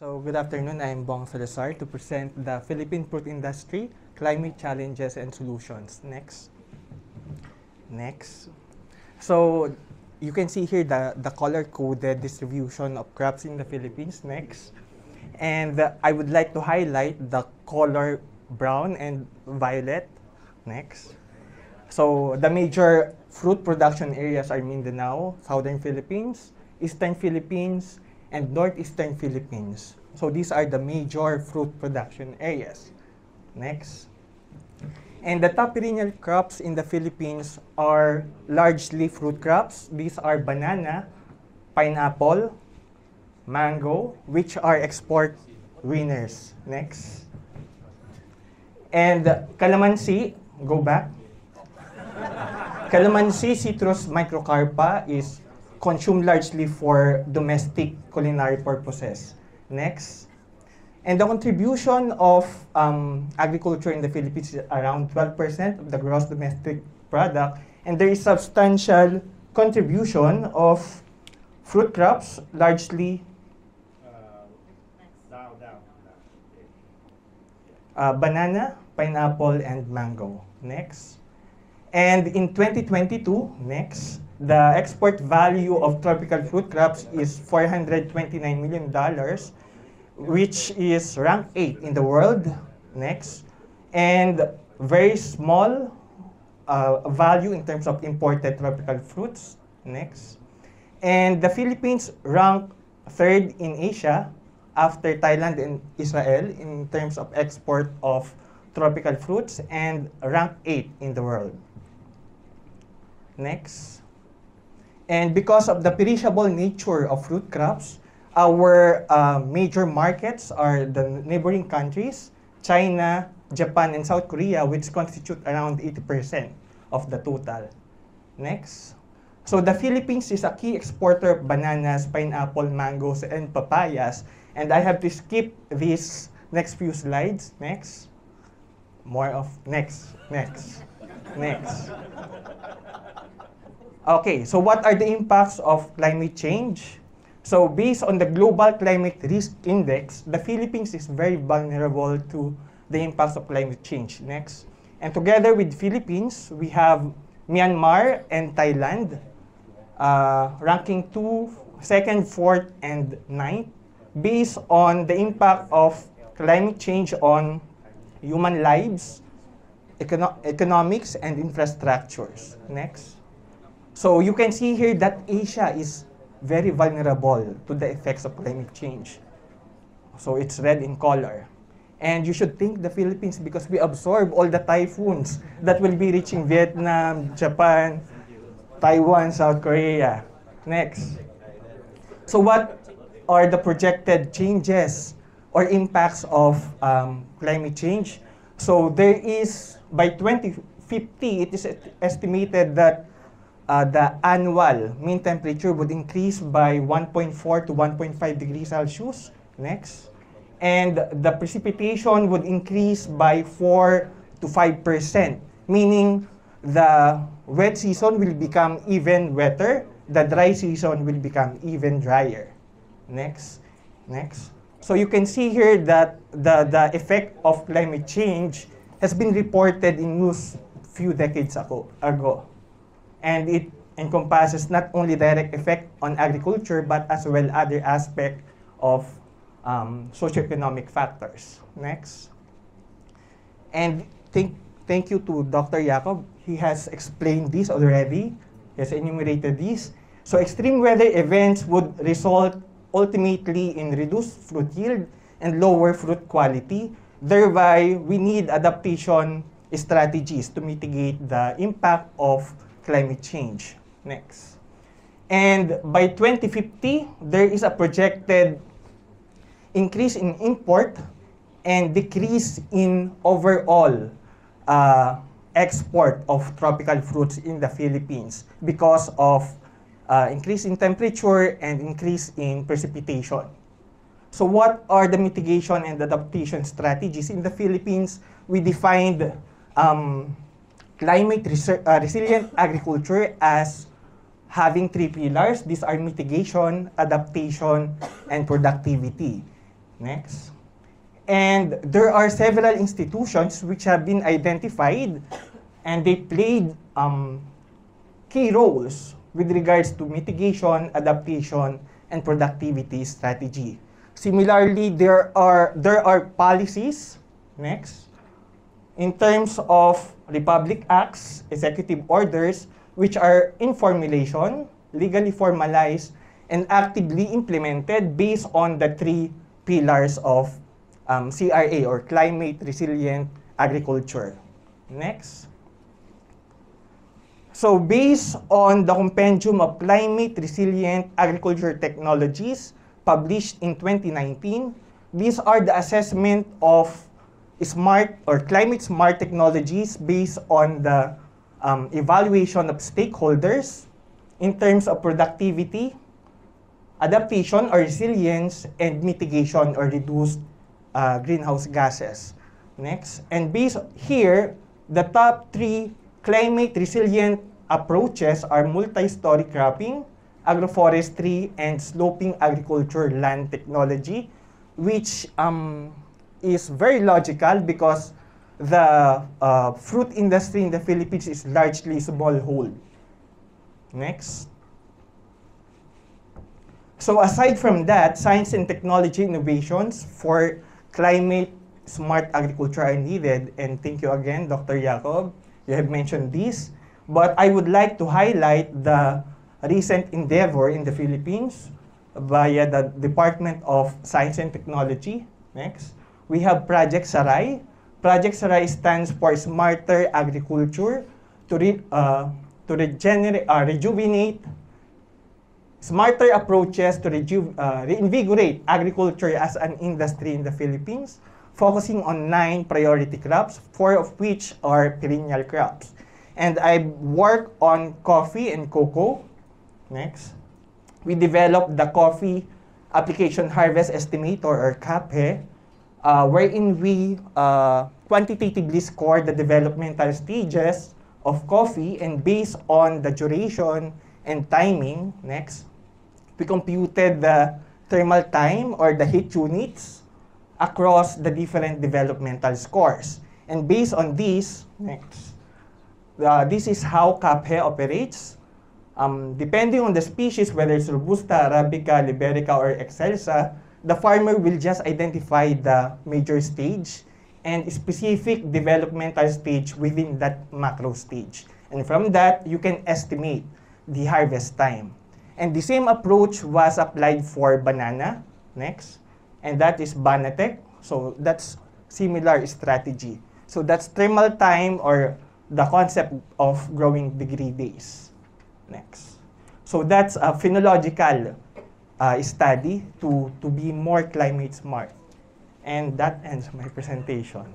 So, good afternoon. I'm Bong Salazar to present the Philippine fruit industry, climate challenges and solutions. Next. So, you can see here the color-coded distribution of crops in the Philippines. Next. And I would like to highlight the color brown and violet. Next. So, the major fruit production areas are Mindanao, Southern Philippines, Eastern Philippines, and Northeastern Philippines. So these are the major fruit production areas. Next. And the top perennial crops in the Philippines are largely fruit crops. These are banana, pineapple, mango, which are export winners. Next. And calamansi, go back. Calamansi citrus microcarpa is consumed largely for domestic culinary purposes. Next. And the contribution of agriculture in the Philippines is around 12% of the gross domestic product. And there is substantial contribution of fruit crops, largely banana, pineapple, and mango. Next. And in 2022, next, the export value of tropical fruit crops is $429 million, which is ranked 8 in the world. Next. And very small value in terms of imported tropical fruits. Next. And the Philippines rank 3rd in Asia after Thailand and Israel in terms of export of tropical fruits and rank 8 in the world. Next. And because of the perishable nature of fruit crops, our major markets are the neighboring countries, China, Japan, and South Korea, which constitute around 80% of the total. Next. So the Philippines is a key exporter of bananas, pineapple, mangoes, and papayas. And I have to skip these next few slides. Next. Next. Okay, so what are the impacts of climate change? So based on the Global Climate Risk Index, the Philippines is very vulnerable to the impacts of climate change. Next. And together with Philippines, we have Myanmar and Thailand, ranking 2nd, 4th, and 9th, based on the impact of climate change on human lives, economics, and infrastructures. Next. So you can see here that Asia is very vulnerable to the effects of climate change. So it's red in color. And you should think the Philippines because we absorb all the typhoons that will be reaching Vietnam, Japan, Taiwan, South Korea. Next. So what are the projected changes or impacts of climate change? So there is, by 2050, it is estimated that the annual mean temperature would increase by 1.4 to 1.5 degrees Celsius. Next. And the precipitation would increase by 4 to 5%, meaning the wet season will become even wetter, the dry season will become even drier. Next. So you can see here that the effect of climate change has been reported in news few decades ago. And it encompasses not only direct effect on agriculture, but as well other aspects of socioeconomic factors. Next. And thank you to Dr. Jacob. He has explained this already. He has enumerated these. So extreme weather events would result ultimately in reduced fruit yield and lower fruit quality. Thereby, we need adaptation strategies to mitigate the impact of climate change. Next. And by 2050, there is a projected increase in import and decrease in overall export of tropical fruits in the Philippines because of increase in temperature and increase in precipitation. So what are the mitigation and adaptation strategies in the Philippines? We defined climate resilient agriculture as having 3 pillars. These are mitigation, adaptation, and productivity. Next. And there are several institutions which have been identified, and they played key roles with regards to mitigation, adaptation, and productivity strategy. Similarly, there are policies, next, in terms of Republic Acts, executive orders, which are in formulation, legally formalized, and actively implemented based on the 3 pillars of CRA, or Climate Resilient Agriculture. Next. So based on the Compendium of Climate Resilient Agriculture Technologies published in 2019, these are the assessment of smart or climate smart technologies based on the evaluation of stakeholders in terms of productivity, adaptation or resilience, and mitigation or reduced greenhouse gases. Next. And based here, the top 3 climate resilient approaches are multi-story cropping, agroforestry, and sloping agriculture land technology, which is very logical because the fruit industry in the Philippines is largely smallhold. Next. So aside from that, science and technology innovations for climate smart agriculture are needed. And thank you again, Dr. Jacob. You have mentioned this. But I would like to highlight the recent endeavor in the Philippines via the Department of Science and Technology. Next. We have Project Saray. Project Saray stands for Smarter Agriculture to rejuvenate smarter approaches to reinvigorate agriculture as an industry in the Philippines, focusing on 9 priority crops, 4 of which are perennial crops. And I work on coffee and cocoa. Next. We developed the Coffee Application Harvest Estimator, or CAPHE, wherein we quantitatively score the developmental stages of coffee, and based on the duration and timing, next, we computed the thermal time or the heat units across the different developmental scores. And based on this, next, this is how CAPHE operates. Depending on the species, whether it's Robusta, Arabica, Liberica, or Excelsa, the farmer will just identify the major stage and specific developmental stage within that macro stage. And from that, you can estimate the harvest time. And the same approach was applied for banana, next, and that is Banatec. So that's similar strategy. So that's thermal time, or the concept of growing degree days. Next. So that's a phenological study to be more climate smart. And that ends my presentation.